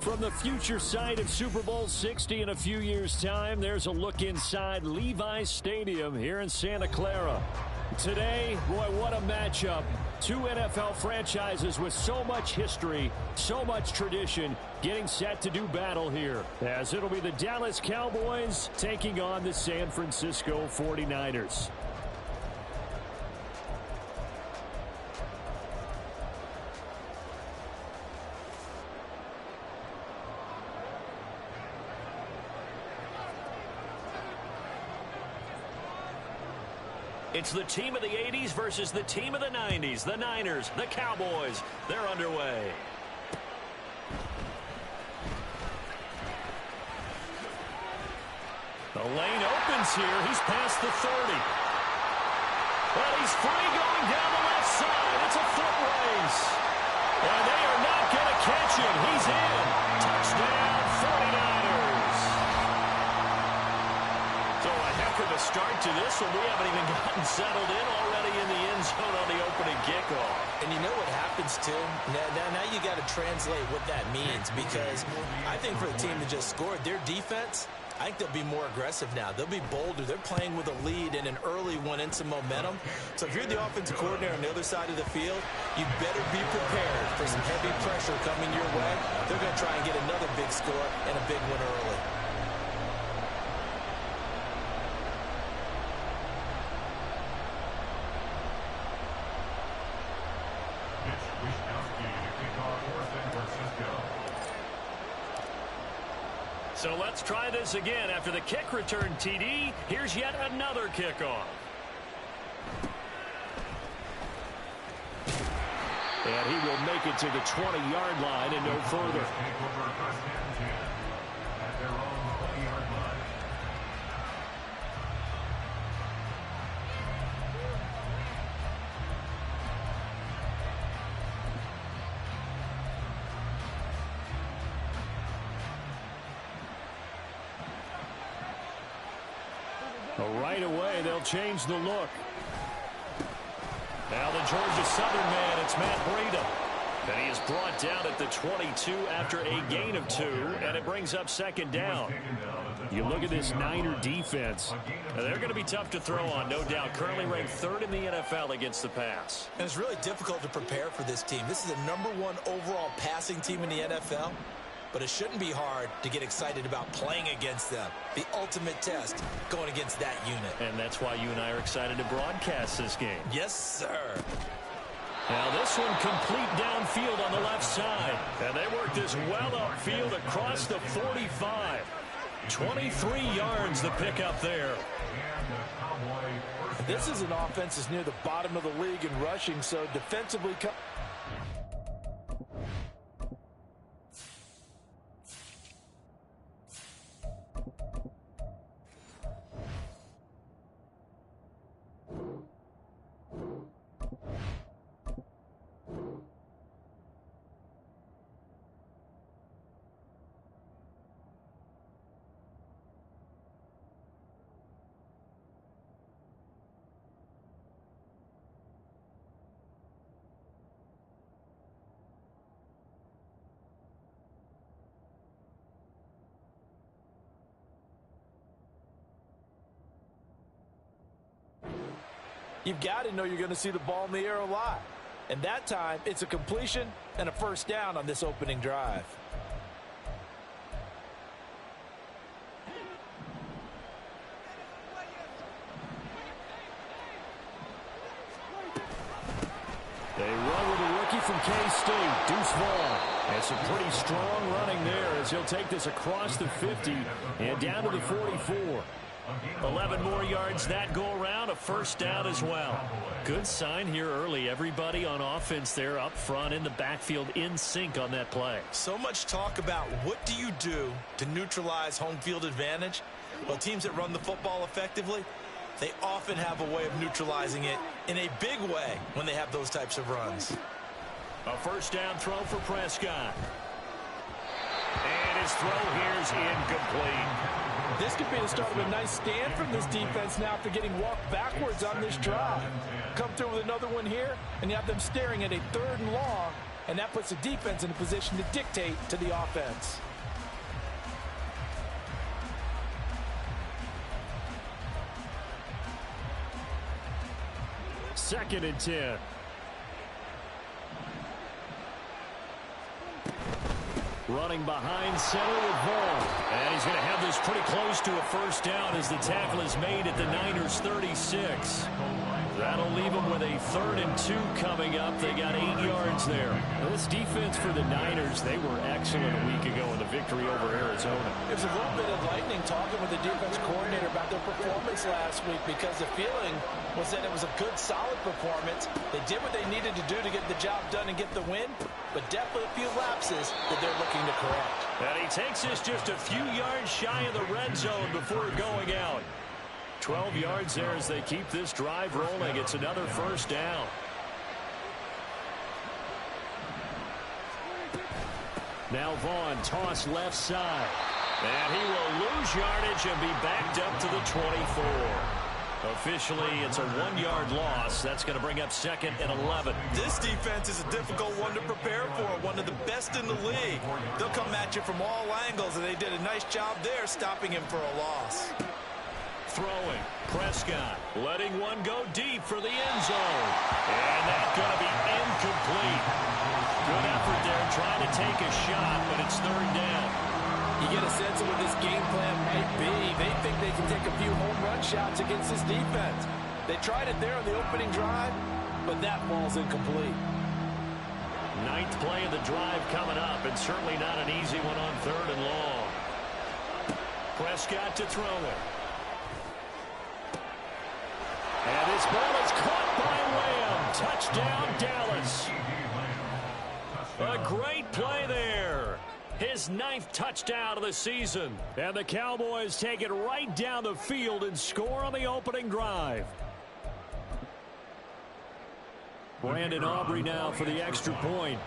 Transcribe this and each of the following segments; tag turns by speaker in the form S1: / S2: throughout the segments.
S1: From the future site of Super Bowl 60 in a few years' time, there's a look inside Levi's Stadium here in Santa Clara. Today, boy, what a matchup. Two NFL franchises with so much history, so much tradition, getting set to do battle here. As it'll be the Dallas Cowboys taking on the San Francisco 49ers. It's the team of the 80s versus the team of the 90s. The Niners, the Cowboys, they're underway. The lane opens here. He's past the 30. Well, he's free going down the left side. It's a foot race. And they are not going to catch him. He's in. Touchdown, 49ers. So a heck of a start to this one. We haven't even gotten settled in already in the end zone on the opening kickoff.
S2: And you know what happens, too? Now you got to translate what that means, because I think for the team that just scored, their defense, I think they'll be more aggressive now. They'll be bolder. They're playing with a lead and an early one and some momentum. So if you're the offensive coordinator on the other side of the field, you better be prepared for some heavy pressure coming your way. They're going to try and get another big score and a big one early.
S1: So let's try this again. After the kick return TD, here's yet another kickoff. And he will make it to the 20-yard line and no further. Right away, they'll change the look. Now the Georgia Southern man, it's Matt Breida. And he is brought down at the 22 after a gain of 2, and it brings up second down. You look at this Niner defense. They're going to be tough to throw on, no doubt. Currently ranked 3rd in the NFL against the pass.
S2: And it's really difficult to prepare for this team. This is the #1 overall passing team in the NFL. But it shouldn't be hard to get excited about playing against them. The ultimate test going against that unit.
S1: And that's why you and I are excited to broadcast this game.
S2: Yes, sir.
S1: Now this one complete downfield on the left side. And they work this well upfield across the 45. 23 yards the pickup there.
S3: This is an offense that's near the bottom of the league in rushing, so defensively... You've got to know you're going to see the ball in the air a lot. And that time, it's a completion and a first down on this opening drive.
S1: They run with a rookie from K-State, Deuce Vaughn. And some pretty strong running there as he'll take this across the 50 and down to the 44. 11 more yards that go around, a first down as well. Good sign here early. Everybody on offense there up front in the backfield in sync on that play.
S2: So much talk about what do you do to neutralize home field advantage? Well, teams that run the football effectively, they often have a way of neutralizing it in a big way when they have those types of runs.
S1: A first down throw for Prescott. And his throw here is incomplete.
S3: This could be the start of a nice stand from this defense now after getting walked backwards on this drive. Come through with another one here, and you have them staring at a 3rd and long and that puts the defense in a position to dictate to the offense.
S1: Second and 10. Running behind center with Vaughn. And he's going to have this pretty close to a first down as the tackle is made at the Niners' 36. That'll leave them with a 3rd and 2 coming up. They got 8 yards there. Now, this defense for the Niners, they were excellent a week ago in the victory over Arizona.
S3: There's a little bit of lightning talking with the defense coordinator about their performance last week because the feeling was that it was a good, solid performance. They did what they needed to do to get the job done and get the win, but definitely a few lapses that they're looking to correct.
S1: And he takes us just a few yards shy of the red zone before going out. 12 yards there as they keep this drive rolling. It's another first down. Now Vaughn, toss left side. And he will lose yardage and be backed up to the 24. Officially, it's a 1-yard loss. That's going to bring up 2nd and 11.
S2: This defense is a difficult one to prepare for, one of the best in the league. They'll come at you from all angles, and they did a nice job there stopping him for a loss.
S1: Throwing, Prescott, letting one go deep for the end zone. And that's going to be incomplete. Good effort there, trying to take a shot, but it's 3rd down.
S3: You get a sense of what this game plan might be. They think they can take a few home run shots against this defense. They tried it there on the opening drive, but that ball's incomplete.
S1: 9th play of the drive coming up, and certainly not an easy one on 3rd and long. Prescott to throw it. And this ball is caught by Lamb. Touchdown, Dallas. A great play there. His 9th touchdown of the season. And the Cowboys take it right down the field and score on the opening drive. Brandon Aubrey now for the extra point.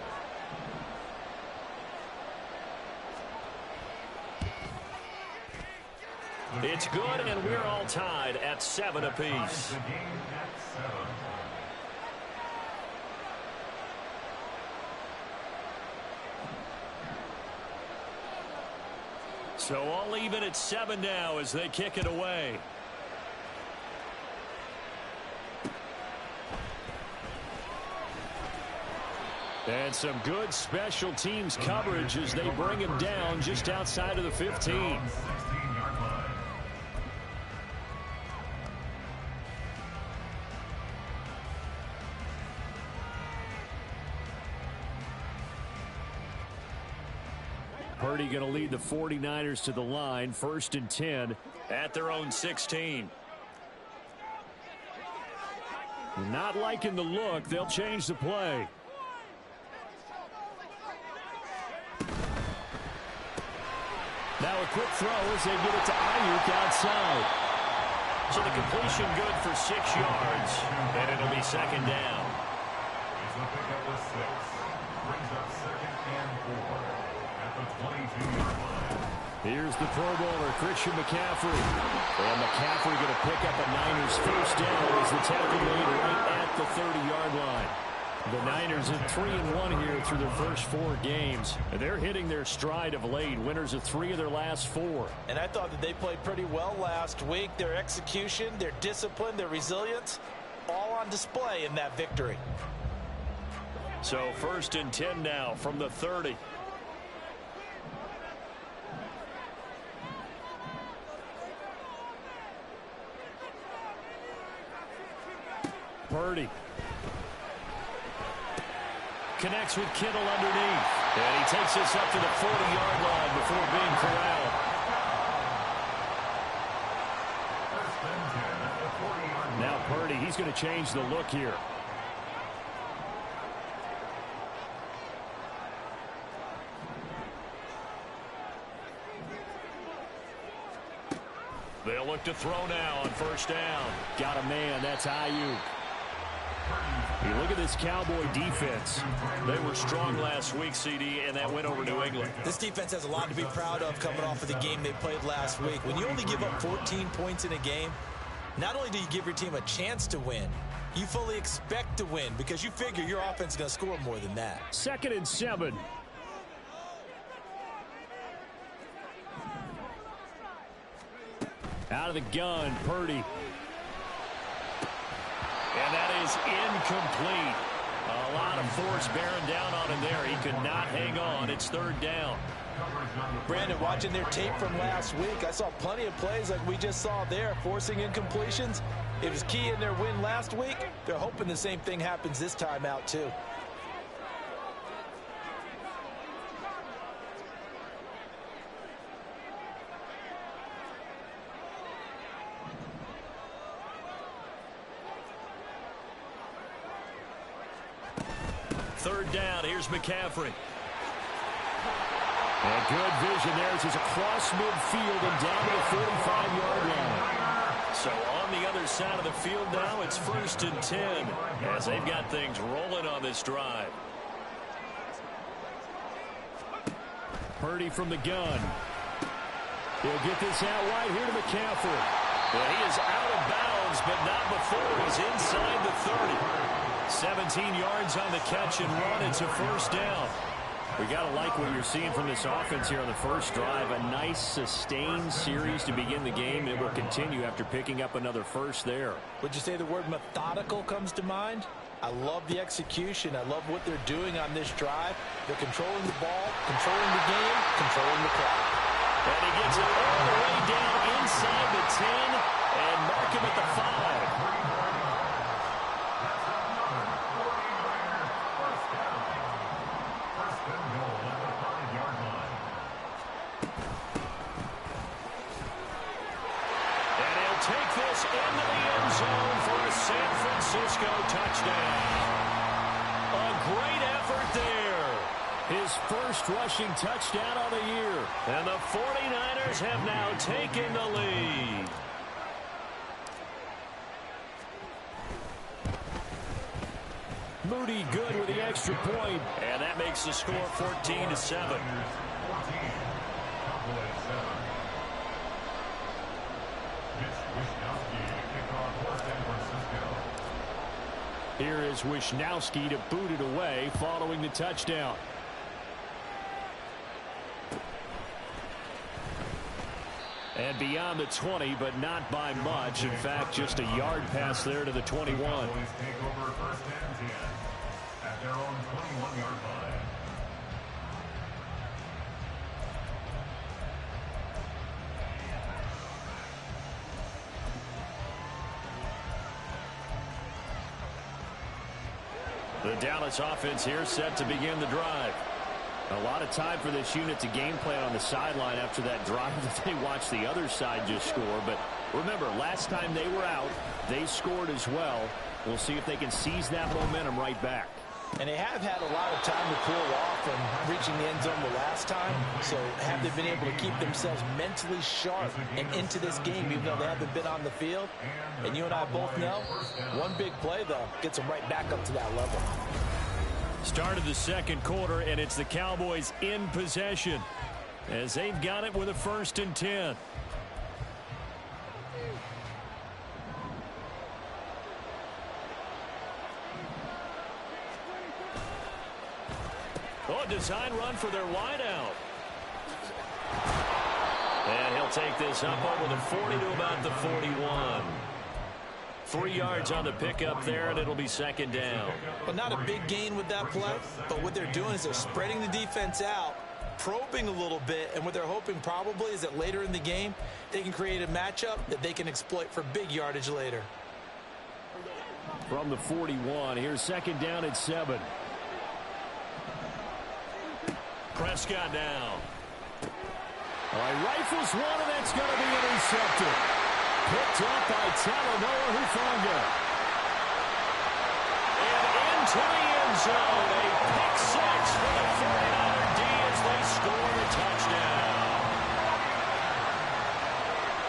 S1: It's good, and we're all tied at 7 apiece. So all even at 7 now as they kick it away. And some good special teams coverage as they bring him down just outside of the 15. Purdy going to lead the 49ers to the line, 1st and 10 at their own 16. Not liking the look. They'll change the play. Now a quick throw as they get it to Ayuk outside. So the completion good for 6 yards, and it'll be 2nd down.
S4: He's going to pick up the 6. Brings up 2nd and 4 at the 22-yard line.
S1: Here's the Pro Bowler, Christian McCaffrey. And McCaffrey going to pick up a Niners first down as the tackle made right at the 30-yard line. The Niners at 3-1 here through their first 4 games. And they're hitting their stride of late. Winners of 3 of their last 4.
S3: And I thought that they played pretty well last week. Their execution, their discipline, their resilience, all on display in that victory.
S1: So 1st and 10 now from the 30. Purdy. Connects with Kittle underneath. And he takes this up to the 40-yard line before being corralled. Now Purdy, he's going to change the look here. They'll look to throw now on 1st down. Got a man, that's Ayuk. You look at this Cowboy defense. They were strong last week, CD, and that went over New England.
S2: This defense has a lot to be proud of coming off of the game they played last week. When you only give up 14 points in a game, not only do you give your team a chance to win, You fully expect to win because you figure your offense is going to score more than that.
S1: 2nd and 7. Out of the gun, Purdy. And that is incomplete. A lot of force bearing down on him there. He could not hang on. It's 3rd down.
S3: Brandon, watching their tape from last week, I saw plenty of plays like we just saw there, forcing incompletions. It was key in their win last week. They're hoping the same thing happens this time out, too.
S1: Third down. Here's McCaffrey. And good vision there as he's across midfield and down to the 45-yard line. So on the other side of the field now, it's 1st and 10 as they've got things rolling on this drive. Purdy from the gun. He'll get this out wide here to McCaffrey. Well, he is out of bounds, but not before he's inside the 30. 17 yards on the catch and run. It's a 1st down. We got to like what you're seeing from this offense here on the first drive. A nice, sustained series to begin the game. It will continue after picking up another first there.
S3: Would you say the word methodical comes to mind? I love the execution. I love what they're doing on this drive. They're controlling the ball, controlling the game, controlling the clock.
S1: And he gets it all the way down inside the 10 and mark him at the 5. Take this into the end zone for a San Francisco touchdown. A great effort there. His first rushing touchdown of the year. And the 49ers have now taken the lead. Moody good with the extra point. And that makes the score 14-7. Here is Wishnowski to boot it away following the touchdown. And beyond the 20, but not by much. In fact, just a yard pass there to the 21.
S4: Take over 1st and 10 at their own 21-yard line.
S1: The Dallas offense here set to begin the drive. A lot of time for this unit to game plan on the sideline after that drive that they watched the other side just score. But remember, last time they were out, they scored as well. We'll see if they can seize that momentum right back.
S3: And they have had a lot of time to cool off from reaching the end zone the last time. So have they been able to keep themselves mentally sharp and into this game, even though they haven't been on the field? And you and I both know, one big play, though, gets them right back up to that level.
S1: Start of the 2nd quarter, and it's the Cowboys in possession as they've got it with a 1st and 10. Oh, a design run for their wideout. And he'll take this up over the 40 to about the 41. 3 yards on the pickup there, and it'll be 2nd down.
S3: But not a big gain with that play. But what they're doing is they're spreading the defense out, probing a little bit, and what they're hoping probably is that later in the game, they can create a matchup that they can exploit for big yardage later.
S1: From the 41, here's 2nd down at 7. Prescott now. All right, rifles one, and that's going to be intercepted. Picked up by Talanoa Hufanga. And into the end zone. A pick 6 for the 49er D as they score the touchdown.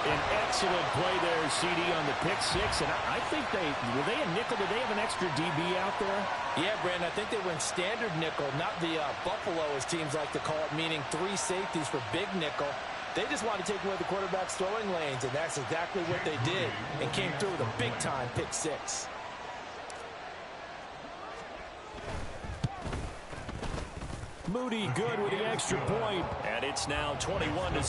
S1: An excellent play there, CD, on the pick 6. And I think were they a nickel? Did they have an extra DB out there?
S3: Yeah, Brandon, I think they went standard nickel, not the Buffalo, as teams like to call it, meaning 3 safeties for big nickel. They just want to take away the quarterback's throwing lanes, and that's exactly what they did and came through with a big-time pick 6.
S1: Moody good with the extra point, and it's now 21-7.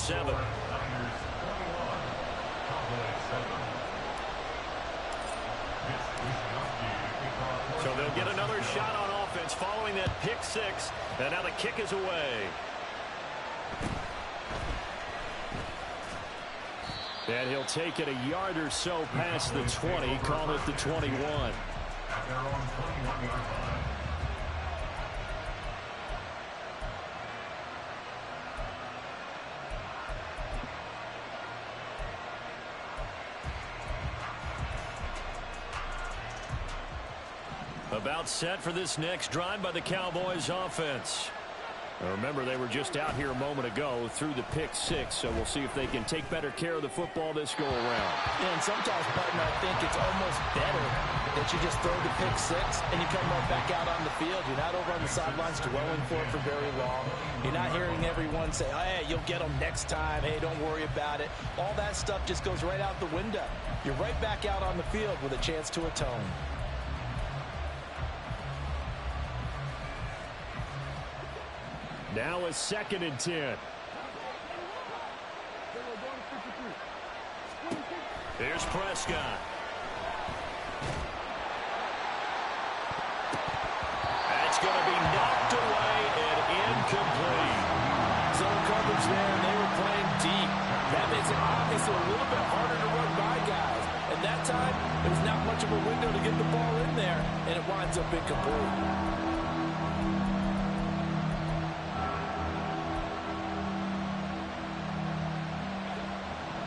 S1: So they'll get another shot on offense following that pick six, and now the kick is away. And he'll take it a yard or so past the 20, call it the 21.
S4: At their own 21-yard line.
S1: About set for this next drive by the Cowboys offense. Now remember, they were just out here a moment ago through the pick six, so we'll see if they can take better care of the football this go around.
S3: Yeah, and sometimes, partner, I think it's almost better that you just throw the pick six and you come right back out on the field. You're not over on the sidelines dwelling for it for very long. You're not hearing everyone say, oh, hey, you'll get them next time. Hey, don't worry about it. All that stuff just goes right out the window. You're right back out on the field with a chance to atone.
S1: Now a 2nd and 10. Here's Prescott. That's going to be knocked away and incomplete.
S3: Zone coverage there, and they were playing deep. That makes it obviously a little bit harder to run by guys. And that time, there's not much of a window to get the ball in there, and it winds up incomplete.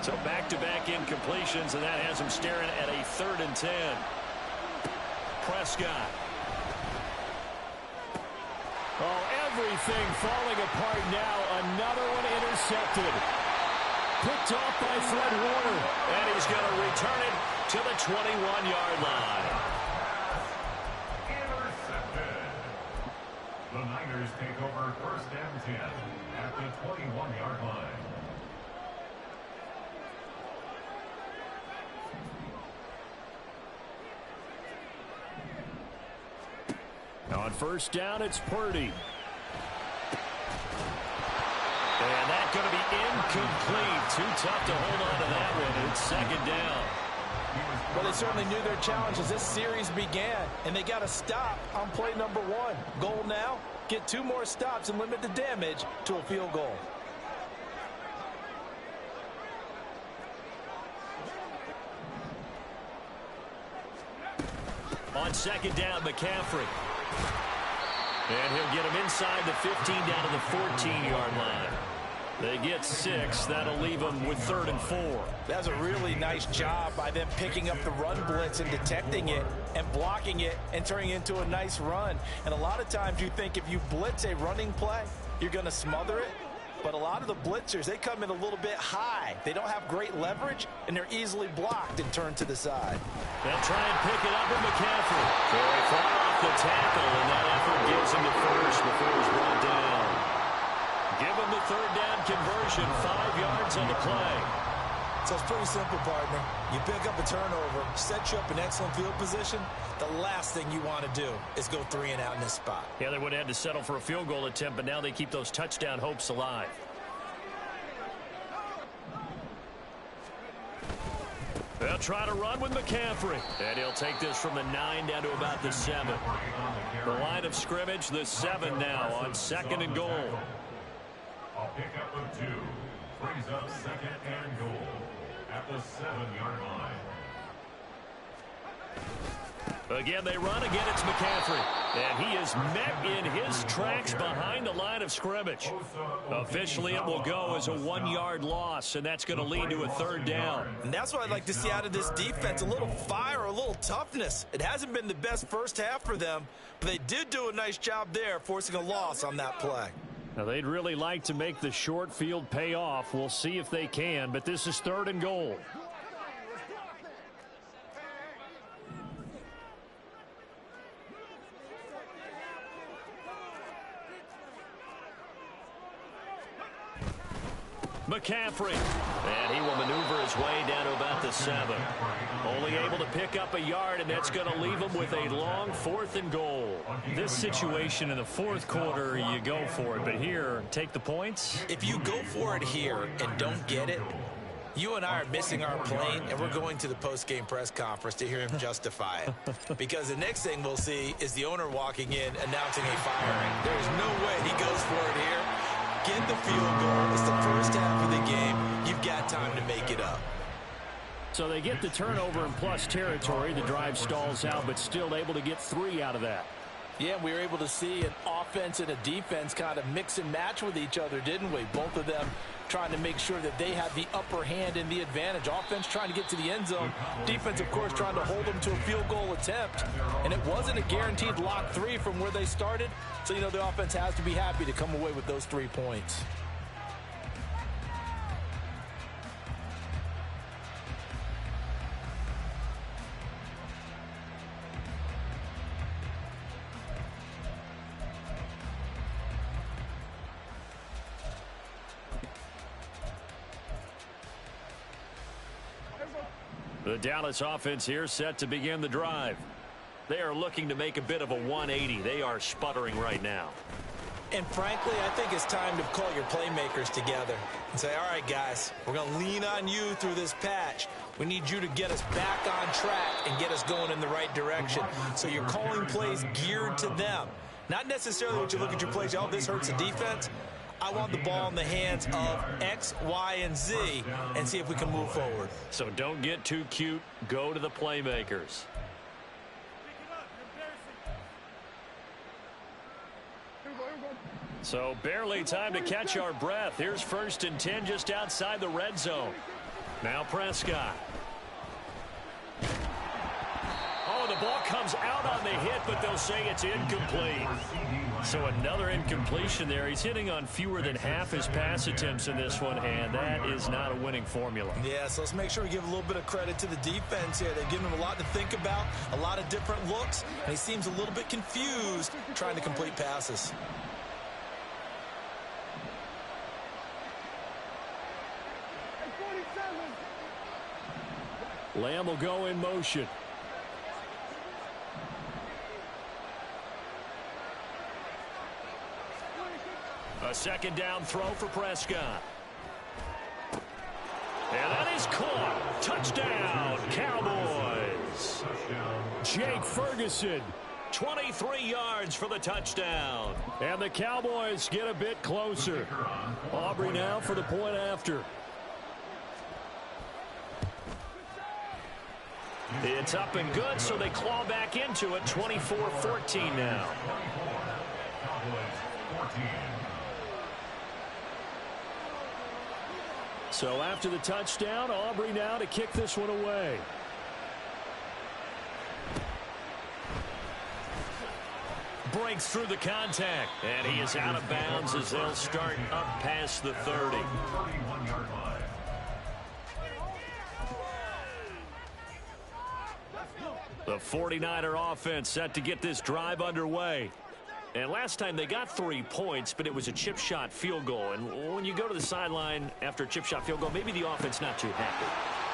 S1: So back-to-back incompletions, and that has him staring at a 3rd and 10. Prescott. Oh, everything falling apart now. Another one intercepted. Picked off by Fred Warner. And he's going to return it to the 21-yard line.
S4: Intercepted. The Niners take over 1st and 10 at the 21-yard line.
S1: On 1st down, it's Purdy. And that's going to be incomplete. Too tough to hold on to that one. It's 2nd down.
S3: Well, they certainly knew their challenge as this series began, and they got to stop on play number 1. Goal now, get 2 more stops and limit the damage to a field goal.
S1: On 2nd down, McCaffrey. And he'll get him inside the 15 down to the 14-yard line. They get 6. That'll leave them with 3rd and 4.
S3: That's a really nice job by them picking up the run blitz and detecting it and blocking it and turning it into a nice run. And a lot of times you think if you blitz a running play, you're going to smother it. But a lot of the blitzers, they come in a little bit high. They don't have great leverage, and they're easily blocked and turned to the side.
S1: They'll try and pick it up with McCaffrey. Very far off the tackle, and that effort gives him the first before he's brought down. Give him the 3rd down conversion, 5 yards on the play.
S2: So it's pretty simple, partner. You pick up a turnover, set you up in excellent field position. The last thing you want to do is go 3 and out in this spot.
S1: Yeah, they would have had to settle for a field goal attempt, but now they keep those touchdown hopes alive. They'll try to run with McCaffrey. And he'll take this from the 9 down to about the 7. The line of scrimmage, the 7 now on 2nd and goal.
S4: A pickup of 2 brings up 2nd and goal at the 7-yard line.
S1: Again, they run. Again, it's McCaffrey. And he is met in his tracks behind the line of scrimmage. Officially, it will go as a 1-yard loss, and that's going to lead to a 3rd down.
S3: And that's what I'd like to see out of this defense, a little fire, a little toughness. It hasn't been the best first half for them, but they did do a nice job there, forcing a loss on that play.
S1: Now, they'd really like to make the short field pay off. We'll see if they can, but this is 3rd and goal. McCaffrey. And he will maneuver his way down to about the 7. Only able to pick up a yard, and that's going to leave him with a long 4th and goal.
S5: This situation in the 4th quarter, you go for it. But here, take the points.
S2: If you go for it here and don't get it, you and I are missing our plane, and we're going to the post-game press conference to hear him justify it. Because the next thing we'll see is the owner walking in announcing a firing. There's no way he goes for it here. Get the field goal. It's the first half of the game. You've got time to make it up.
S1: So they get the turnover in plus territory. The drive stalls out, but still able to get 3 out of that.
S3: Yeah, we were able to see an offense and a defense kind of mix and match with each other, didn't we? Both of them trying to make sure that they have the upper hand and the advantage. Offense trying to get to the end zone. Defense, of course, trying to hold them to a field goal attempt. And it wasn't a guaranteed lock 3 from where they started. So, you know, the offense has to be happy to come away with those 3 points.
S1: The Dallas offense here set to begin the drive. They are looking to make a bit of a 180. They are sputtering right now.
S2: And frankly, I think it's time to call your playmakers together and say, all right, guys, we're going to lean on you through this patch. We need you to get us back on track and get us going in the right direction. So you're calling plays geared to them. Not necessarily what you look at your plays, oh, this hurts the defense. I want the ball in the hands of X, Y, and Z and see if we can move forward.
S1: So don't get too cute. Go to the playmakers. So barely time to catch our breath. Here's 1st and 10 just outside the red zone. Now Prescott. Oh, the ball comes out on the hit, but they'll say it's incomplete. So another incompletion there. He's hitting on fewer than half his pass attempts in this one, and that is not a winning formula.
S2: Yeah, so let's make sure we give a little bit of credit to the defense here. They've given him a lot to think about, a lot of different looks, and he seems a little bit confused trying to complete passes.
S1: Lamb will go in motion. A 2nd down throw for Prescott. And that is caught. Touchdown, Cowboys. Jake Ferguson, 23 yards for the touchdown. And the Cowboys get a bit closer. Aubrey now for the point after. It's up and good, so they claw back into it. 24-14 now. So after the touchdown, Aubrey now to kick this one away. Breaks through the contact, and he is out of bounds as they'll start up past the 30. The 49er offense set to get this drive underway. And last time they got 3 points, but it was a chip shot field goal. And when you go to the sideline after a chip shot field goal, maybe the offense not too happy.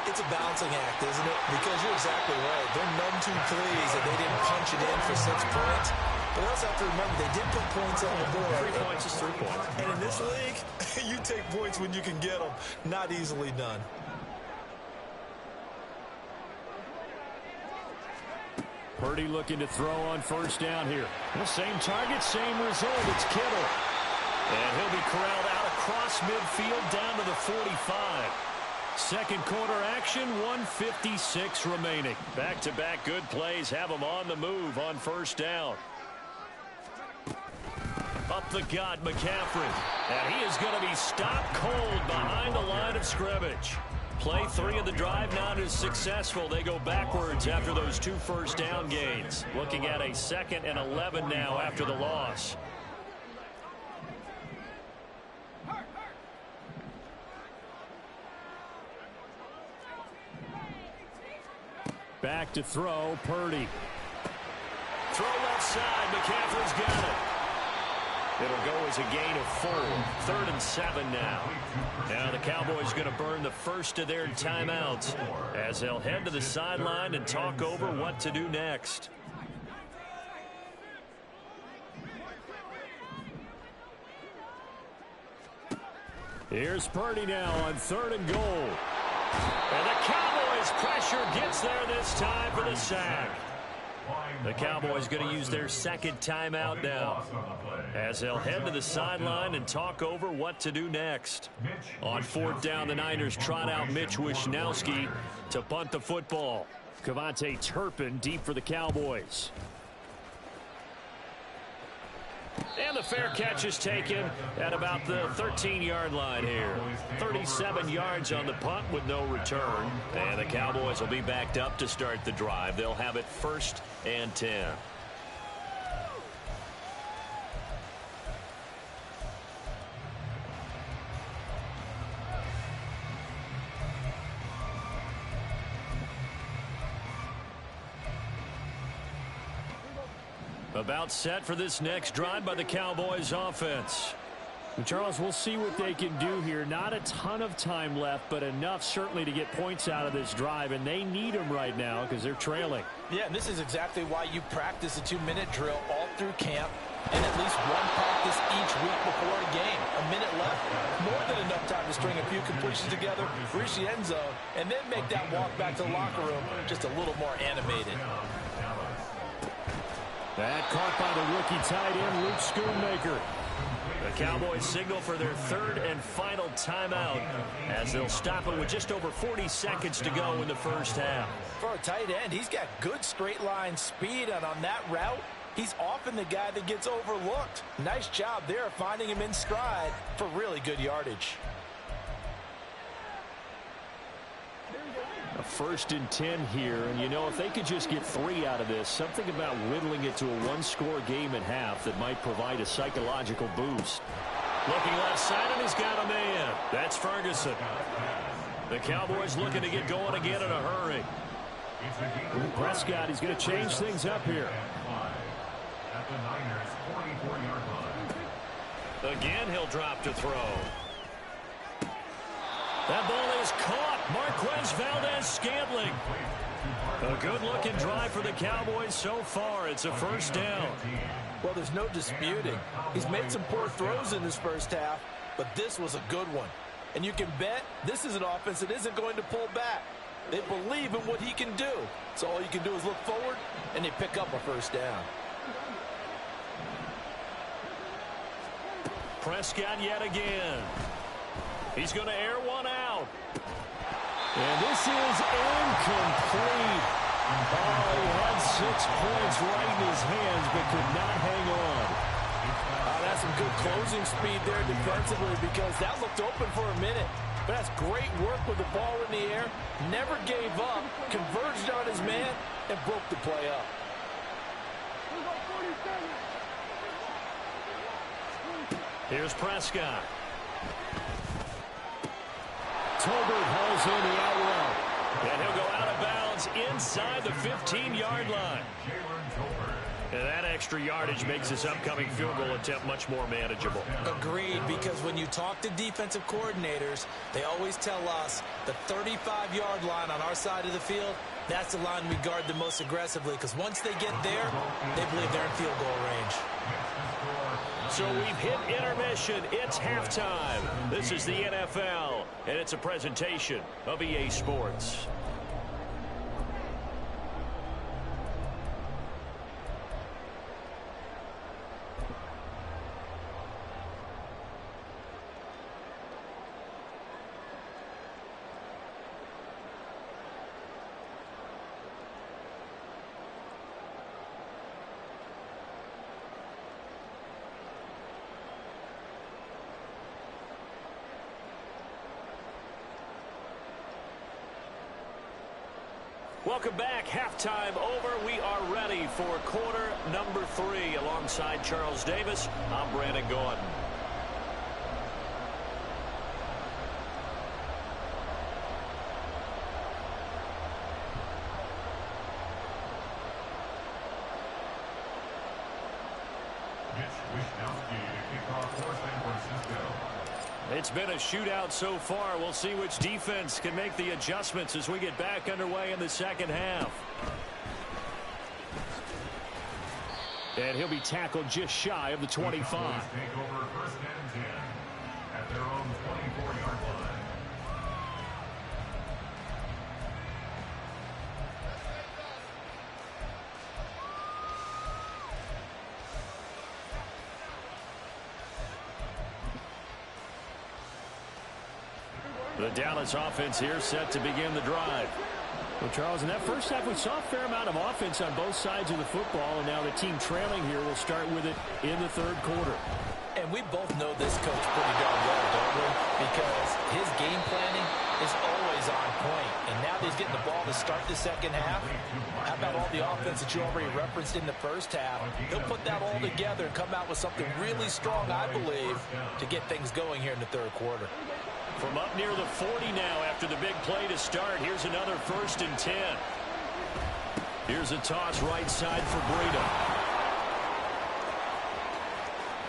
S2: It's a balancing act, isn't it? Because you're exactly right. They're none too pleased that they didn't punch it in for 6 points. But we also have to remember they did put points on the board.
S1: 3 points is 3 points.
S2: And in this league, you take points when you can get them. Not easily done.
S1: Purdy looking to throw on 1st down here. The same target, same result. It's Kittle. And he'll be corralled out across midfield down to the 45. 2nd quarter action, 1:56 remaining. Back-to-back good plays have them on the move on 1st down. Up the gut, McCaffrey. And he is going to be stopped cold behind the line of scrimmage. Play 3 of the drive not as successful. They go backwards after those 2 1st down gains. Looking at a 2nd and 11 now after the loss. Back to throw, Purdy. Throw left side, McCaffrey's got it. It'll go as a gain of 4. 3rd and 7 now. Now the Cowboys going to burn the first of their timeouts as they'll head to the sideline and talk over what to do next. Here's Purdy now on 3rd and goal. And the Cowboys pressure gets there this time for the sack. The Cowboys going to use their second timeout now as they'll head to the sideline and talk over what to do next. On 4th down, the Niners trot out Mitch Wishnowsky to punt the football. Cavante Turpin deep for the Cowboys. And the fair catch is taken at about the 13-yard line here. 37 yards on the punt with no return. And the Cowboys will be backed up to start the drive. They'll have it 1st and 10. About set for this next drive by the Cowboys offense.
S5: Charles, we'll see what they can do here. Not a ton of time left, but enough certainly to get points out of this drive, and they need them right now because they're trailing.
S3: Yeah, and this is exactly why you practice a 2-minute drill all through camp and at least one practice each week before a game. A minute left, more than enough time to string a few completions together, reach the end zone, and then make that walk back to the locker room just a little more animated.
S5: That caught by the rookie tight end, Luke Schoonmaker.
S1: The Cowboys signal for their 3rd and final timeout as they'll stop it with just over 40 seconds to go in the first half.
S3: For a tight end, he's got good straight line speed, and on that route, he's often the guy that gets overlooked. Nice job there finding him in stride for really good yardage.
S5: A 1st and 10 here, and you know, if they could just get 3 out of this, something about whittling it to a 1-score game at half that might provide a psychological boost.
S1: Looking left side, and he's got a man. That's Ferguson. The Cowboys looking to get going again in a hurry.
S5: Prescott, he's going to change things up here.
S4: At the Niners' 44-yard line.
S1: Again, he'll drop to throw. That ball is caught. Marquez Valdez-Scantling. A good-looking drive for the Cowboys so far. It's a 1st down.
S3: Well, there's no disputing. He's made some poor throws in this first half, but this was a good one. And you can bet this is an offense that isn't going to pull back. They believe in what he can do. So all you can do is look forward, and they pick up a 1st down.
S1: Prescott yet again. He's going to air one out.
S5: And this is incomplete. Oh, he had 6 points right in his hands, but could not hang on.
S3: That's some good closing speed there defensively because that looked open for a minute. But that's great work with the ball in the air. Never gave up, converged on his man, and broke the play up.
S1: Here's Prescott.
S5: Tolbert hauls in the out route.
S1: And he'll go out of bounds inside the 15-yard line. And that extra yardage makes this upcoming field goal attempt much more manageable.
S2: Agreed, because when you talk to defensive coordinators, they always tell us the 35-yard line on our side of the field, that's the line we guard the most aggressively, because once they get there, they believe they're in field goal range.
S1: So we've hit intermission. It's halftime. This is the NFL, and it's a presentation of EA Sports. Welcome back. Halftime over. We are ready for quarter number 3. Alongside Charles Davis, I'm Brandon Gordon.
S4: Mitch Wishnowsky to
S1: It's been a shootout so far. We'll see which defense can make the adjustments as we get back underway in the second half. And he'll be tackled just shy of the 25.
S4: Take over first and 10 at their own 24-yard line.
S1: The Dallas offense here set to begin the drive. Well, Charles, in that first half, we saw a fair amount of offense on both sides of the football, and now the team trailing here will start with it in the third quarter.
S2: And we both know this coach pretty darn well, don't we? Because his game planning is always on point. And now that he's getting the ball to start the second half, how about all the offense that you already referenced in the first half? He'll put that all together and come out with something really strong, I believe, to get things going here in the third quarter.
S1: From up near the 40 now after the big play to start. Here's another 1st and 10. Here's a toss right side for Breida.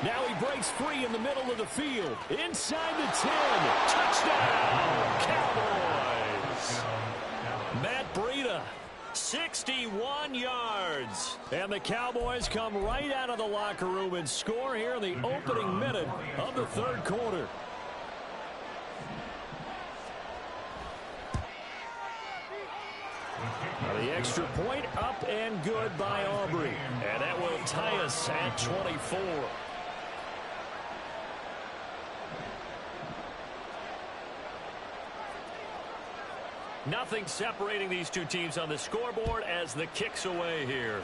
S1: Now he breaks free in the middle of the field. Inside the 10. Touchdown, Cowboys. Matt Breida, 61 yards. And the Cowboys come right out of the locker room and score here in the opening minute of the third quarter. The extra point up and good by Aubrey. And that will tie us at 24. Nothing separating these two teams on the scoreboard as the kick's away here.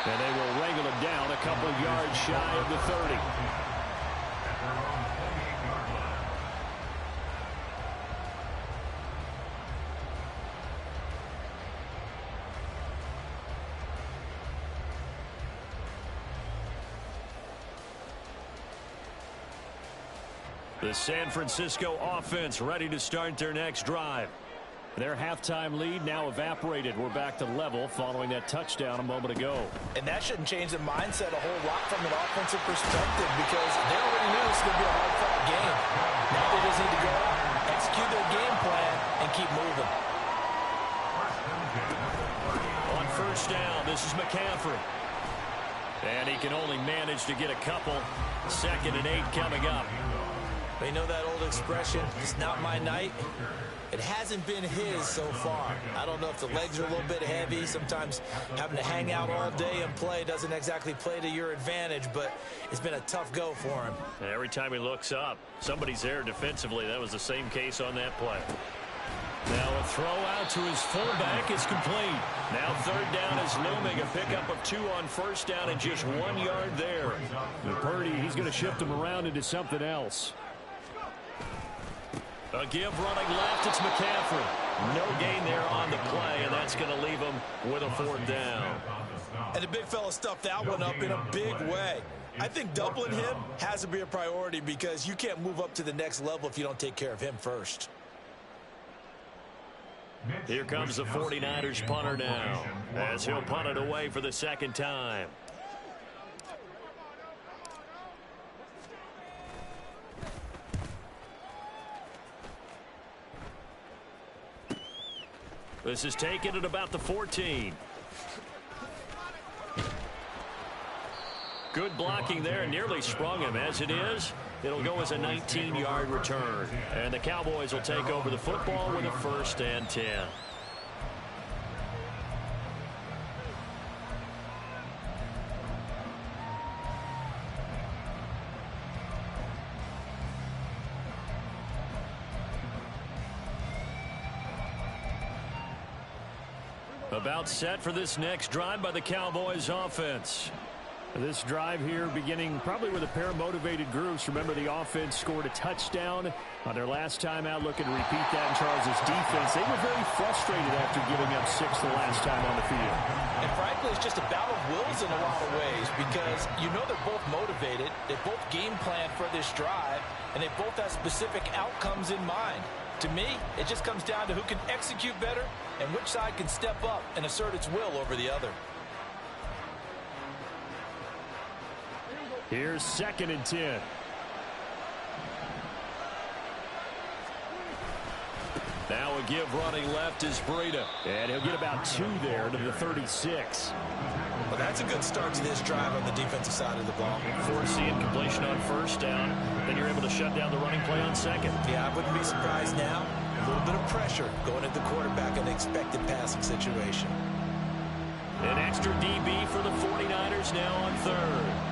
S1: And they will wrangle it down a couple of yards shy of the 30. The San Francisco offense ready to start their next drive. Their halftime lead now evaporated. We're back to level following that touchdown a moment ago.
S2: And that shouldn't change the mindset a whole lot from an offensive perspective because they already knew this was going to be a hard-fought game. Now they just need to go out, execute their game plan, and keep moving.
S1: On first down, this is McCaffrey. And he can only manage to get a couple. 2nd and 8 coming up.
S2: They know that old expression, it's not my night. It hasn't been his so far. I don't know if the legs are a little bit heavy. Sometimes having to hang out all day and play doesn't exactly play to your advantage, but it's been a tough go for him.
S1: And every time he looks up, somebody's there defensively. That was the same case on that play. Now a throw out to his fullback is complete. Now 3rd down is looming. A pickup of 2 on first down and just 1 yard there. And Purdy, he's going to shift him around into something else. A give running left, it's McCaffrey. No gain there on the play, and that's going to leave him with a 4th down.
S2: And the big fella stuffed that one up in a big way. I think doubling him has to be a priority because you can't move up to the next level if you don't take care of him first.
S1: Here comes the 49ers punter now as he'll punt it away for the 2nd time. This is taken at about the 14. Good blocking there, nearly sprung him. As it is, it'll go as a 19-yard return. And the Cowboys will take over the football with a 1st and 10. About set for this next drive by the Cowboys offense. This drive here beginning probably with a pair of motivated groups. Remember, the offense scored a touchdown on their last time out. Looking to repeat that in Charles' defense. They were very frustrated after giving up 6 the last time on the field.
S2: And frankly, it's just a battle of wills in a lot of ways because you know they're both motivated. They both game plan for this drive, and they both have specific outcomes in mind. To me, it just comes down to who can execute better and which side can step up and assert its will over the other.
S1: Here's 2nd and 10. Now a give running left is Breida. And he'll get about 2 there to the 36.
S2: Well, that's a good start to this drive on the defensive side of the ball.
S5: Force the incompletion on 1st down. Then you're able to shut down the running play on 2nd.
S2: Yeah, I wouldn't be surprised now. A little bit of pressure going at the quarterback in the expected passing situation.
S1: An extra DB for the 49ers now on 3rd.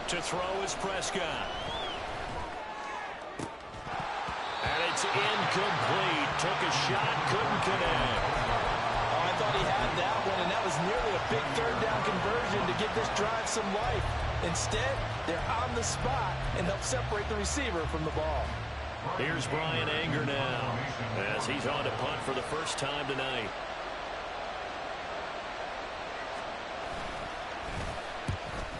S1: To throw is Prescott. And it's incomplete. Took a shot, couldn't connect.
S3: Oh, I thought he had that one, and that was nearly a big 3rd down conversion to give this drive some life. Instead, they're on the spot and help separate the receiver from the ball.
S1: Here's Brian Anger now as he's on to punt for the first time tonight.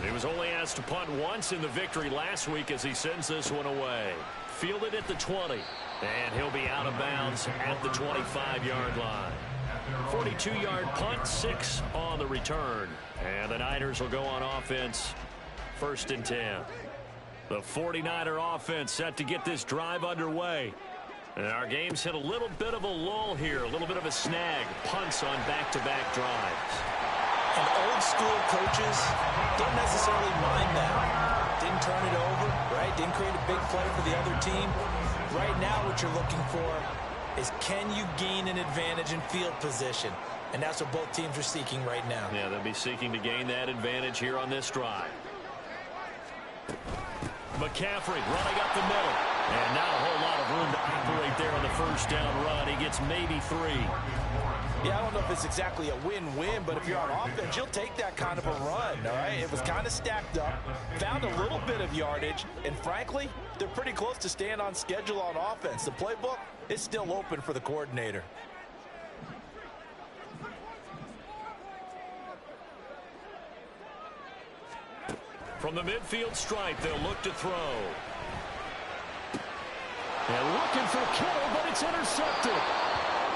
S1: He was only asked to punt once in the victory last week as he sends this one away. Fielded at the 20, and he'll be out of bounds at the 25-yard line. 42-yard punt, 6 on the return. And the Niners will go on offense, 1st and 10. The 49er offense set to get this drive underway. And our game's hit a little bit of a lull here, a little bit of a snag. Punts on back-to-back drives.
S2: And old school coaches don't necessarily mind that. Didn't turn it over, right? Didn't create a big play for the other team. Right now what you're looking for is can you gain an advantage in field position? And that's what both teams are seeking right now.
S1: Yeah, they'll be seeking to gain that advantage here on this drive. McCaffrey running up the middle. And not a whole lot of room to operate there on the 1st down run. He gets maybe 3.
S3: Yeah, I don't know if it's exactly a win-win, but if you're on offense, you'll take that kind of a run, all right? It was kind of stacked up, found a little bit of yardage, and frankly, they're pretty close to staying on schedule on offense. The playbook is still open for the coordinator.
S1: From the midfield stripe, they'll look to throw. And looking for Kittle, but it's intercepted.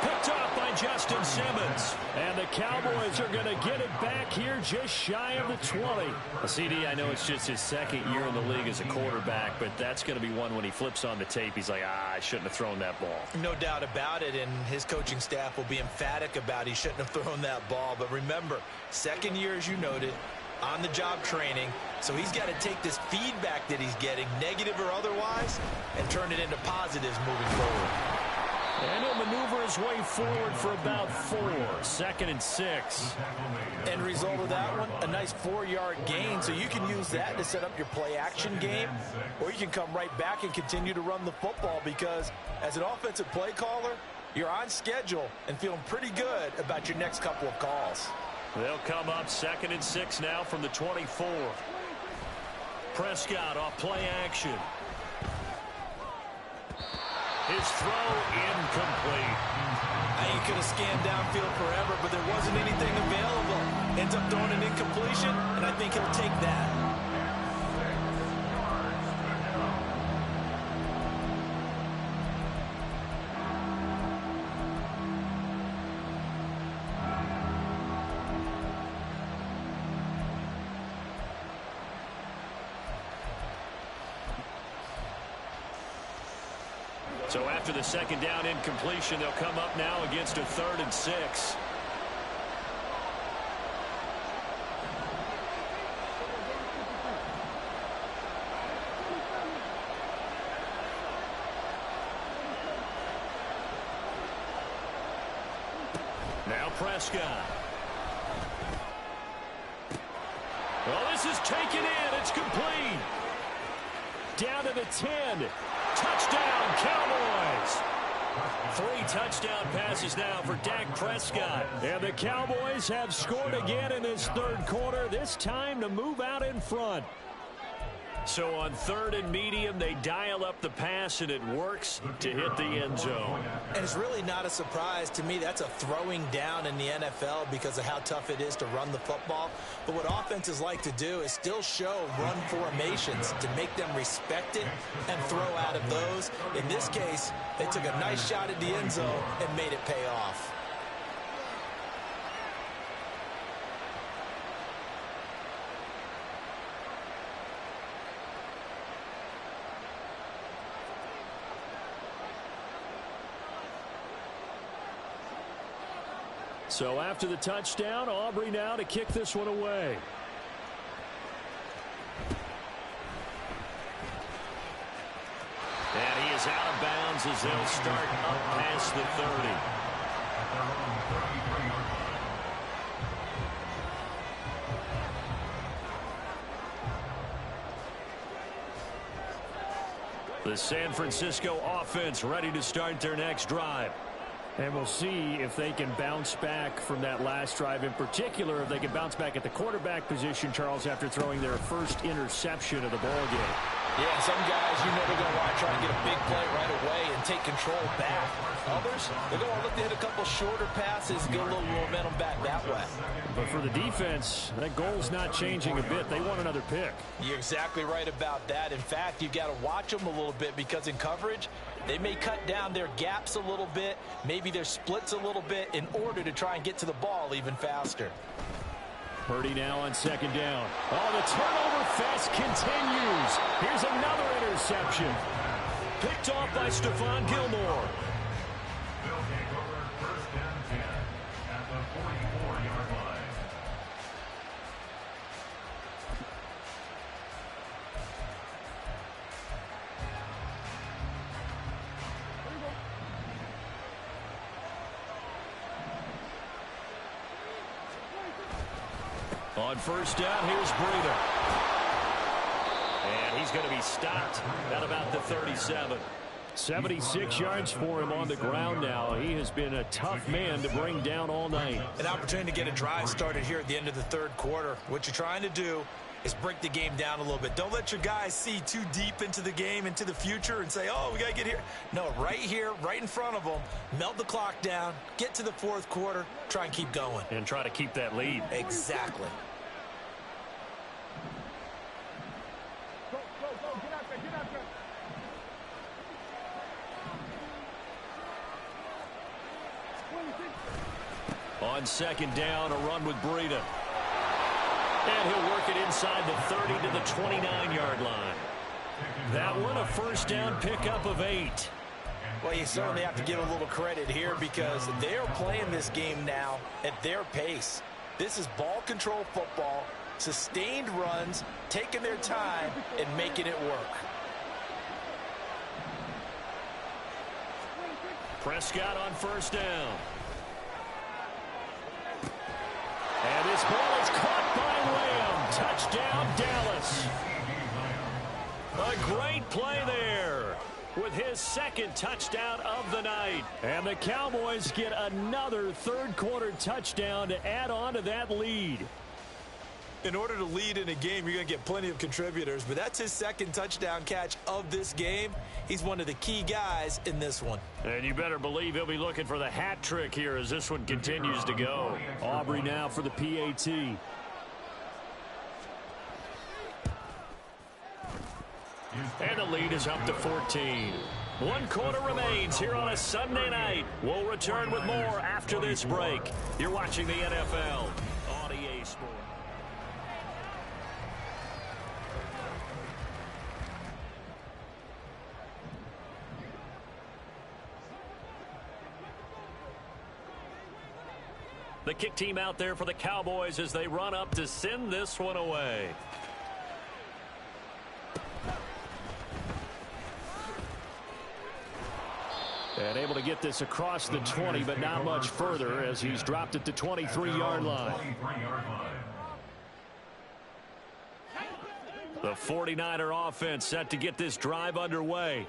S1: Picked off by Justin Simmons. And the Cowboys are going to get it back here just shy of the 20. CD, I know it's just his 2nd year in the league as a quarterback, but that's going to be one when he flips on the tape. He's like, I shouldn't have thrown that ball.
S2: No doubt about it, and his coaching staff will be emphatic about he shouldn't have thrown that ball. But remember, 2nd year, as you noted, on-the-job training, so he's got to take this feedback that he's getting, negative or otherwise, and turn it into positives moving forward.
S1: And he'll maneuver his way forward for about 4. 2nd and 6.
S3: End result of that one, a nice 4-yard gain, so you can use that to set up your play-action game, or you can come right back and continue to run the football because as an offensive play caller, you're on schedule and feeling pretty good about your next couple of calls.
S1: They'll come up 2nd and 6 now from the 24. Prescott off play action. His throw incomplete.
S2: You could have scanned downfield forever, but there wasn't anything available. Ends up throwing an incompletion, and I think he'll take that.
S1: So after the 2nd down incompletion, they'll come up now against a 3rd and 6. Now Prescott. Well, this is taken in. It's complete. Down to the 10. Touchdown, Cowboys. 3 touchdown passes now for Dak Prescott. And the Cowboys have scored again in this 3rd quarter, this time to move out in front. So on 3rd and medium, they dial up the pass, and it works to hit the end zone.
S2: And it's really not a surprise to me. That's a throwing down in the NFL because of how tough it is to run the football. But what offenses like to do is still show run formations to make them respect it and throw out of those. In this case, they took a nice shot at the end zone and made it pay off.
S1: So after the touchdown, Aubrey now to kick this one away. And he is out of bounds as they'll start up past the 30. The San Francisco offense ready to start their next drive. And we'll see if they can bounce back from that last drive. In particular, if they can bounce back at the quarterback position, Charles, after throwing their first interception of the ball game.
S3: Yeah, some guys, they're going to want to try and get a big play right away and take control back. Others, they're going to look to hit a couple shorter passes, get a little momentum back that way.
S1: But for the defense, that goal's not changing a bit. They want another pick.
S3: You're exactly right about that. In fact, you've got to watch them a little bit because in coverage, they may cut down their gaps a little bit, maybe their splits a little bit in order to try and get to the ball even faster.
S1: Purdy now on second down. Oh, the turnover fest continues. Here's another interception. Picked off by Stephon Gilmore.
S4: They'll take over first and 10 at the 44-yard line.
S1: On first down, here's Breida. And he's going to be stopped at about the 37. 76 yards for him on the ground now. He has been a tough man to bring down all night.
S3: An opportunity to get a drive started here at the end of the third quarter. What you're trying to do is break the game down a little bit. Don't let your guys see too deep into the game, into the future, and say, oh, we got to get here. No, right here, right in front of them, melt the clock down, get to the fourth quarter, try and keep going.
S1: And try to keep that lead.
S3: Exactly.
S1: On second down, a run with Breida. And he'll work it inside the 30 to the 29-yard line. That one, a first down pickup of 8.
S3: Well, you certainly have to give a little credit here because they are playing this game now at their pace. This is ball control football, sustained runs, taking their time, and making it work.
S1: Prescott on first down. And this ball is caught by Lamb. Touchdown, Dallas. A great play there with his second touchdown of the night. And the Cowboys get another third-quarter touchdown to add on to that lead.
S3: In order to lead in a game, you're going to get plenty of contributors, but that's his second touchdown catch of this game. He's one of the key guys in this one.
S1: And you better believe he'll be looking for the hat trick here as this one continues to go. Aubrey now for the PAT. And the lead is up to 14. 1 quarter remains here on a Sunday night. We'll return with more after this break. You're watching the NFL on EA Sports. The kick team out there for the Cowboys as they run up to send this one away. And able to get this across the 20, but not much further as he's dropped at the 23-yard line. The 49er offense set to get this drive underway.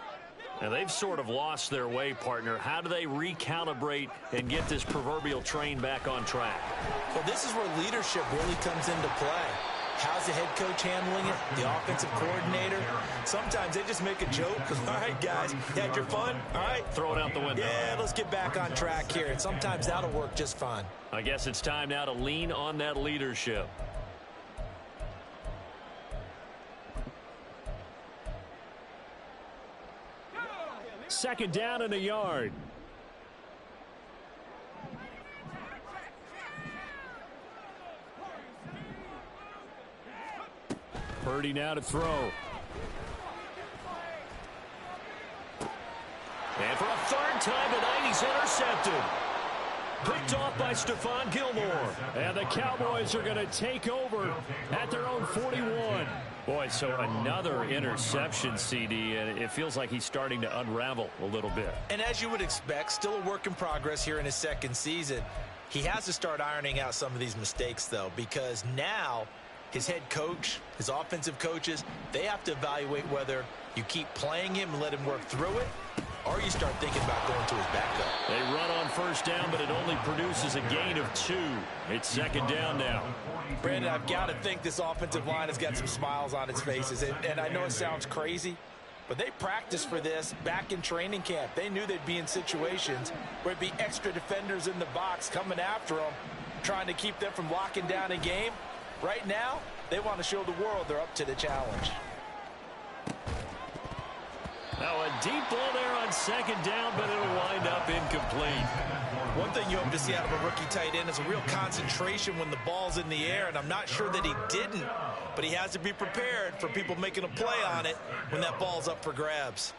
S1: And they've sort of lost their way, partner. How do they recalibrate and get this proverbial train back on track?
S3: Well, this is where leadership really comes into play. How's the head coach handling it? The offensive coordinator? Sometimes they just make a joke. All right, guys, you had your fun? All right.
S1: Throw it out the window.
S3: Yeah, let's get back on track here. And sometimes that'll work just fine.
S1: I guess it's time now to lean on that leadership. Second down and a yard. Purdy now to throw. And for a third time tonight, he's intercepted. Picked off by Stephon Gilmore. And the Cowboys are going to take over at their own 41. Boy, so another interception, CD, and it feels like he's starting to unravel a little bit.
S2: And as you would expect, still a work in progress here in his second season. He has to start ironing out some of these mistakes, though, because now his head coach, his offensive coaches, they have to evaluate whether you keep playing him and let him work through it, or you start thinking about going to his backup.
S1: They run on first down, but it only produces a gain of 2. It's second down now.
S3: Brandon, I've got to think this offensive line has got some smiles on its faces. And I know it sounds crazy, but they practiced for this back in training camp. They knew they'd be in situations where it'd be extra defenders in the box coming after them, trying to keep them from locking down a game. Right now, they want to show the world they're up to the challenge.
S1: Now a deep ball there on second down, but it'll wind up incomplete.
S2: One thing you hope to see out of a rookie tight end is a real concentration when the ball's in the air, and I'm not sure that he didn't, but he has to be prepared for people making a play on it when that ball's up for grabs.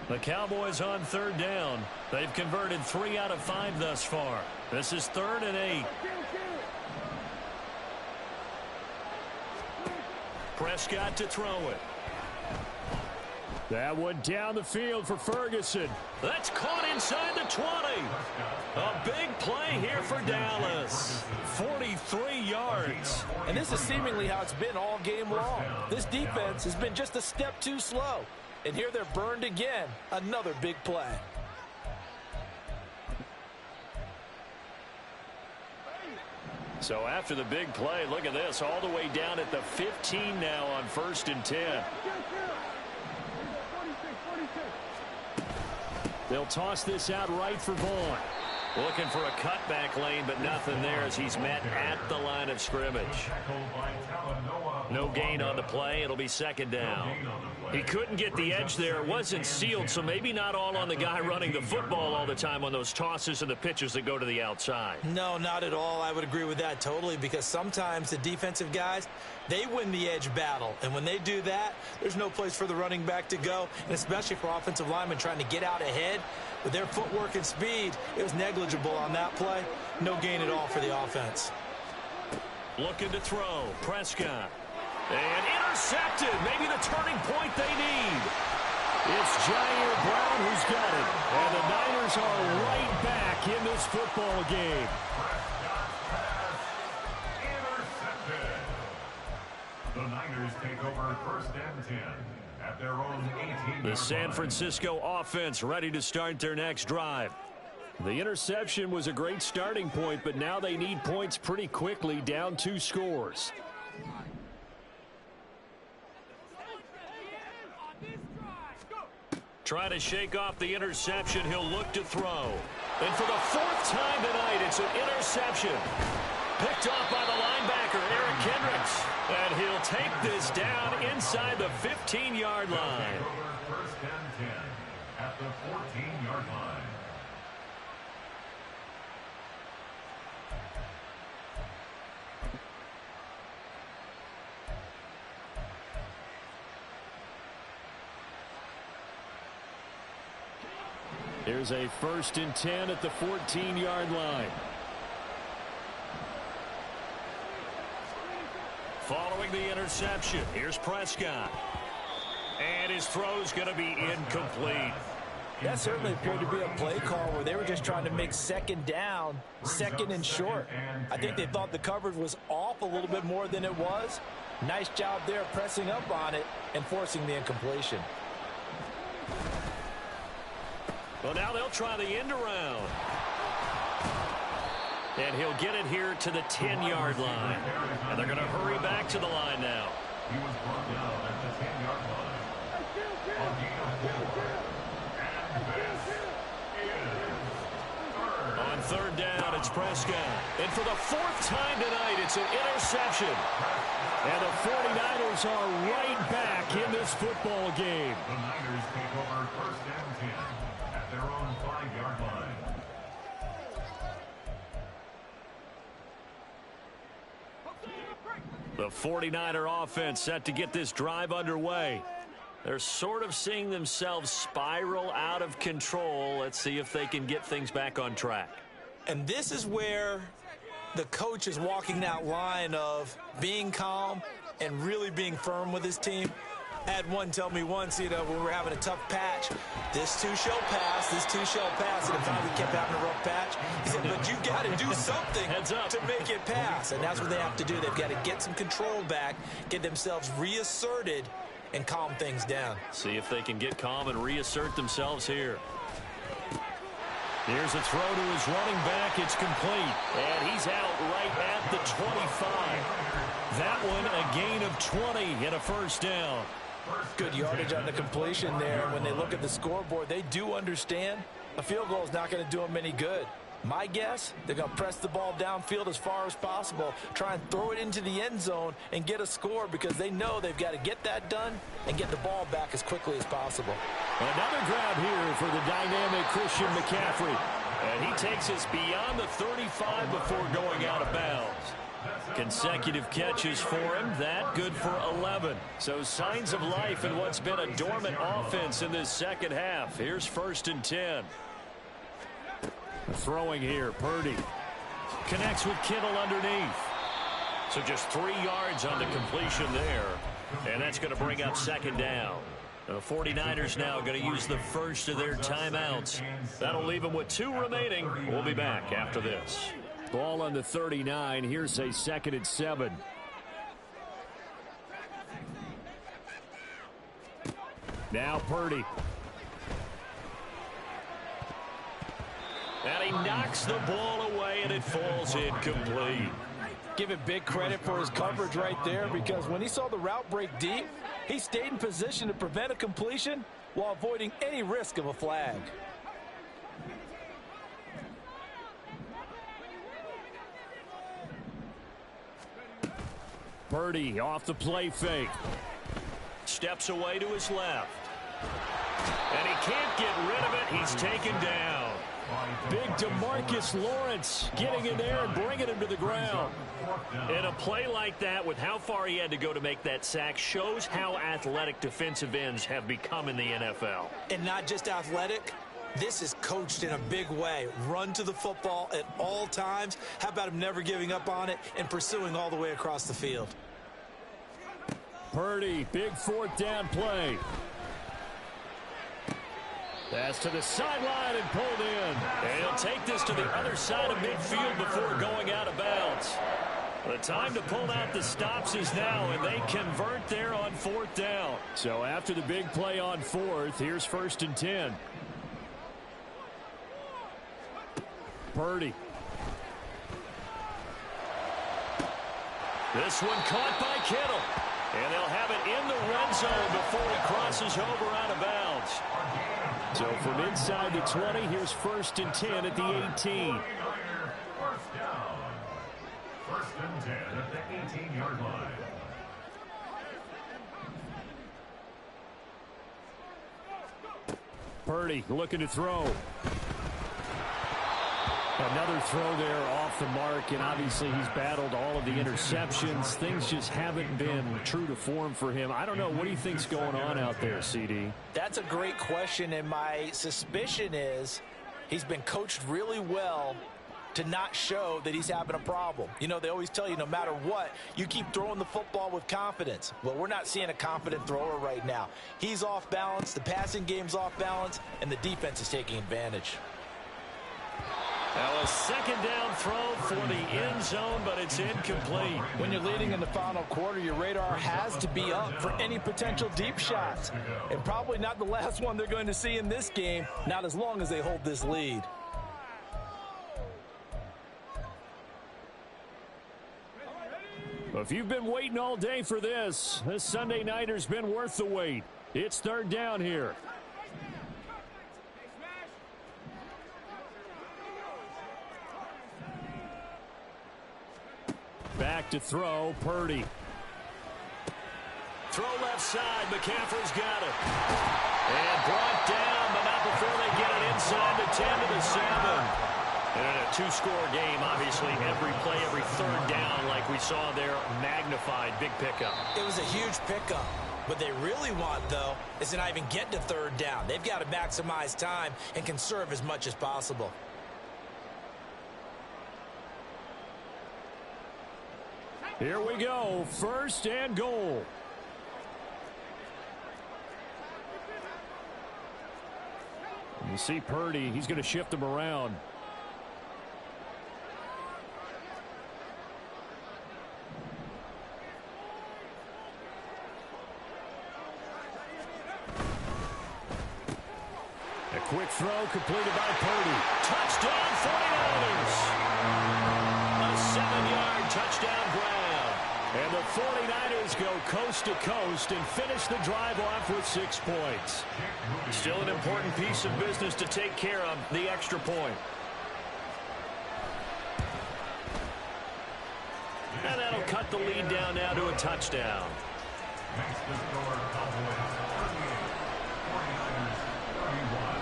S1: The Cowboys on third down. They've converted 3 out of 5 thus far. This is 3rd and 8. Prescott to throw it. That one down the field for Ferguson. That's caught inside the 20. A big play here for Dallas. 43 yards.
S3: And this is seemingly how it's been all game long. This defense has been just a step too slow. And here they're burned again. Another big play.
S1: So after the big play, look at this, all the way down at the 15 now on 1st and 10. They'll toss this out right for Vaughn. Looking for a cutback lane, but nothing there as he's met at the line of scrimmage. No gain on the play. It'll be second down. He couldn't get the edge there. It wasn't sealed, so maybe not all on the guy running the football all the time on those tosses and the pitches that go to the outside.
S2: No, not at all. I would agree with that totally, because sometimes the defensive guys, they win the edge battle. And when they do that, there's no place for the running back to go, and especially for offensive linemen trying to get out ahead. With their footwork and speed, it was negligible on that play. No gain at all for the offense.
S1: Looking to throw. Prescott. And intercepted. Maybe the turning point they need. It's Jair Brown who's got it. And the Niners are right back in this football game.
S4: Intercepted. The Niners take over 1st and 10 at their own 18.
S1: The San Francisco offense ready to start their next drive. The interception was a great starting point, but now they need points pretty quickly, down 2 scores. Trying to shake off the interception. He'll look to throw. And for the 4th time tonight, it's an interception. Picked off by the linebacker, Eric Kendricks. And he'll take this down inside the 15-yard line.
S4: 1st and 10 at the 14-yard line.
S1: Here's a 1st and 10 at the 14-yard line. Following the interception, here's Prescott. And his throw's going to be incomplete.
S3: That certainly appeared to be a play call where they were just trying to make second down, second and short. I think they thought the coverage was off a little bit more than it was. Nice job there pressing up on it and forcing the incompletion.
S1: Well, now they'll try the end around. And he'll get it here to the 10-yard line. And they're going to hurry back to the line now.
S4: He was brought down at the 10-yard line. On gain of 4. And this is 3rd.
S1: On 3rd down, it's Prescott. And for the 4th time tonight, it's an interception. And the 49ers are right back in this football game.
S4: The Niners take over 1st and 10 at their own 5-yard line.
S5: The 49er offense set to get this drive underway. They're sort of seeing themselves spiral out of control. Let's see if they can get things back on track.
S2: And this is where the coach is walking that line of being calm and really being firm with his team. I had one tell me once, when we were having a tough patch, this too shall pass, this too shall pass, and it finally kept having a rough patch. He said, but you got to do something to make it pass, and that's what they have to do. They've got to get some control back, get themselves reasserted, and calm things down.
S5: See if they can get calm and reassert themselves here. Here's a throw to his running back. It's complete, and he's out right at the 25. That one a gain of 20 and a first down.
S3: Good yardage on the completion there. When they look at the scoreboard, they do understand a field goal is not going to do them any good. My guess, they're going to press the ball downfield as far as possible, try and throw it into the end zone and get a score because they know they've got to get that done and get the ball back as quickly as possible.
S1: Another grab here for the dynamic Christian McCaffrey. And he takes us beyond the 35 before going out of bounds. Consecutive catches for him. That good for 11. So signs of life in what's been a dormant offense in this second half. Here's 1st and 10. Throwing here, Purdy. Connects with Kittle underneath. So just 3 yards on the completion there. And that's going to bring up 2nd down. The 49ers now going to use the first of their timeouts. That'll leave them with 2 remaining. We'll be back after this. Ball on the 39. Here's a 2nd and 7. Now Purdy. And he knocks the ball away, and it falls incomplete.
S3: Give him big credit for his coverage right there, because when he saw the route break deep, he stayed in position to prevent a completion while avoiding any risk of a flag.
S1: Purdy off the play fake.
S5: Steps away to his left. And he can't get rid of it. He's taken down.
S1: Big DeMarcus Lawrence getting in there and bringing him to the ground.
S5: And a play like that, with how far he had to go to make that sack, shows how athletic defensive ends have become in the NFL.
S2: And not just athletic. This is coached in a big way. Run to the football at all times. How about him never giving up on it and pursuing all the way across the field?
S1: Purdy, big 4th down play. Pass to the sideline and pulled in.
S5: And he'll take this to the other side of midfield before going out of bounds. The time to pull out the stops is now, and they convert there on 4th down.
S1: So after the big play on 4th, here's 1st and 10. Purdy.
S5: This one caught by Kittle. And they'll have it in the red zone before he crosses over out of bounds.
S1: So from inside the 20, here's 1st and 10 at the 18.
S4: 1st and 10 at the 18-yard line.
S1: Purdy looking to throw. Another throw there off the mark, and obviously he's battled all of the interceptions. Things just haven't been true to form for him. I don't know. What do you think's going on out there, CD?
S3: That's a great question, and my suspicion is he's been coached really well to not show that he's having a problem. You know, they always tell you no matter what, you keep throwing the football with confidence. Well, we're not seeing a confident thrower right now. He's off balance, the passing game's off balance, and the defense is taking advantage.
S5: Now a 2nd down throw for the end zone, but it's incomplete.
S3: When you're leading in the final quarter, your radar has to be up for any potential deep shots. And probably not the last one they're going to see in this game, not as long as they hold this lead.
S1: If you've been waiting all day for this Sunday nighter's been worth the wait. It's 3rd down here. Back to throw, Purdy.
S5: Throw left side, McCaffrey's got it. And brought down, but not before they get it inside the 10 to the 7. And in a two-score game, obviously, every play, every third down, like we saw there, magnified, big pickup.
S2: It was a huge pickup. What they really want, though, is to not even get to third down. They've got to maximize time and conserve as much as possible.
S1: Here we go, 1st and goal. You see Purdy, he's going to shift him around. A quick throw completed by Purdy. Touchdown 49ers. A 7-yard touchdown grab. And the 49ers go coast to coast and finish the drive off with 6 points. Still an important piece of business to take care of, the extra point. And that'll cut the lead down now to a touchdown.
S4: Makes the score Cowboys 38, 49ers 31.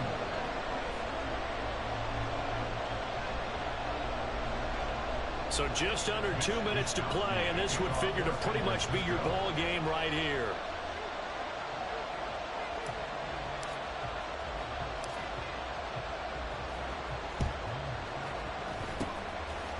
S1: So just under 2 minutes to play, and this would figure to pretty much be your ball game right here.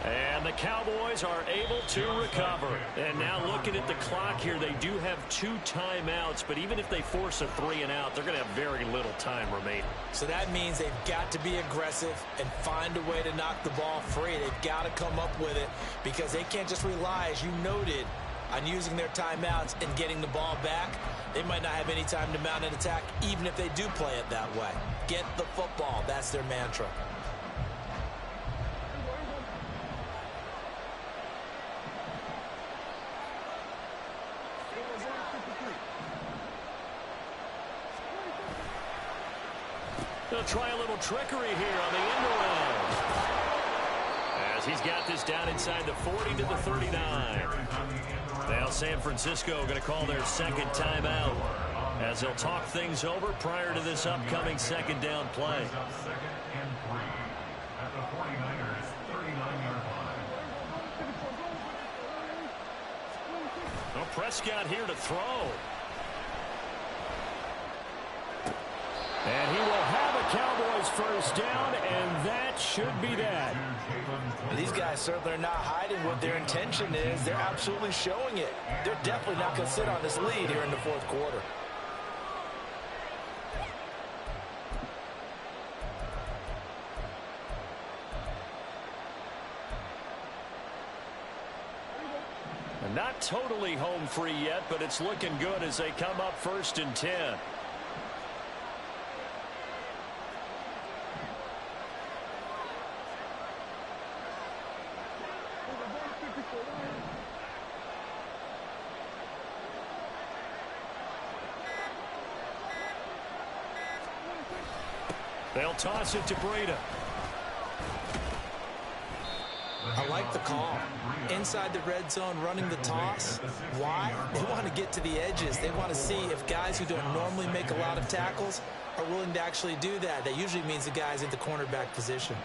S1: And the Cowboys are able to recover. And now looking at the clock here, they do have 2 timeouts, but even if they force a 3-and-out, they're going to have very little time remaining.
S2: So that means they've got to be aggressive and find a way to knock the ball free. They've got to come up with it because they can't just rely, as you noted, on using their timeouts and getting the ball back. They might not have any time to mount an attack, even if they do play it that way. Get the football. That's their mantra.
S1: They'll try a little trickery here on the end around. As he's got this down inside the 40 to the 39. Now San Francisco going to call their second timeout as they'll talk things over prior to this upcoming second down play.
S4: Second and 3 at the 49ers 39-yard line.
S1: Well, Prescott here to throw. And he will have a Cowboys first down, and that should be that.
S2: These guys certainly are not hiding what their intention is. They're absolutely showing it. They're definitely not going to sit on this lead here in the fourth quarter.
S1: And not totally home free yet, but it's looking good as they come up 1st and 10. They'll toss it to Breida.
S2: I like the call. Inside the red zone, running the toss. Why? They want to get to the edges. They want to see if guys who don't normally make a lot of tackles are willing to actually do that. That usually means the guys at the cornerback position.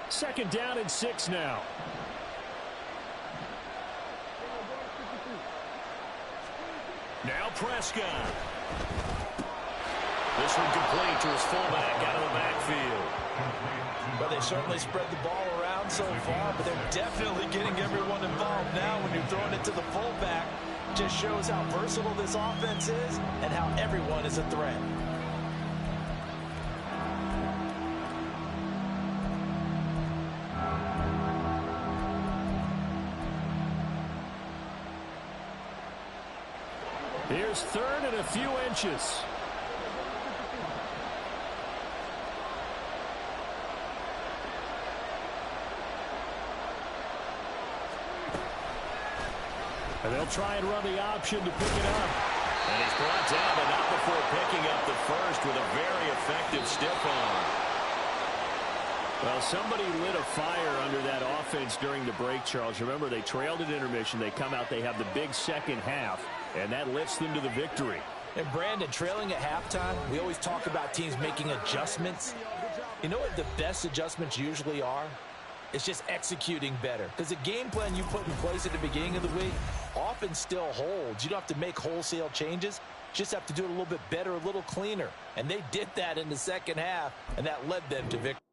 S1: 2nd down and 6 now. Now Prescott. This one complete to his fullback out of the backfield.
S3: But they certainly spread the ball around so far, but they're definitely getting everyone involved now when you're throwing it to the fullback. Just shows how versatile this offense is and how everyone is a threat.
S1: Here's 3rd and a few inches. And they'll try and run the option to pick it up. And he's brought down, but not before picking up the first with a very effective stiff arm. Well, somebody lit a fire under that offense during the break, Charles. Remember, they trailed at intermission. They come out, they have the big second half, and that lifts them to the victory.
S2: And Brandon, trailing at halftime, we always talk about teams making adjustments. You know what the best adjustments usually are?
S3: It's just executing better. Because the game plan you put in place at the beginning of the week often still holds. You don't have to make wholesale changes. Just have to do it a little bit better, a little cleaner. And they did that in the second half, and that led them to victory.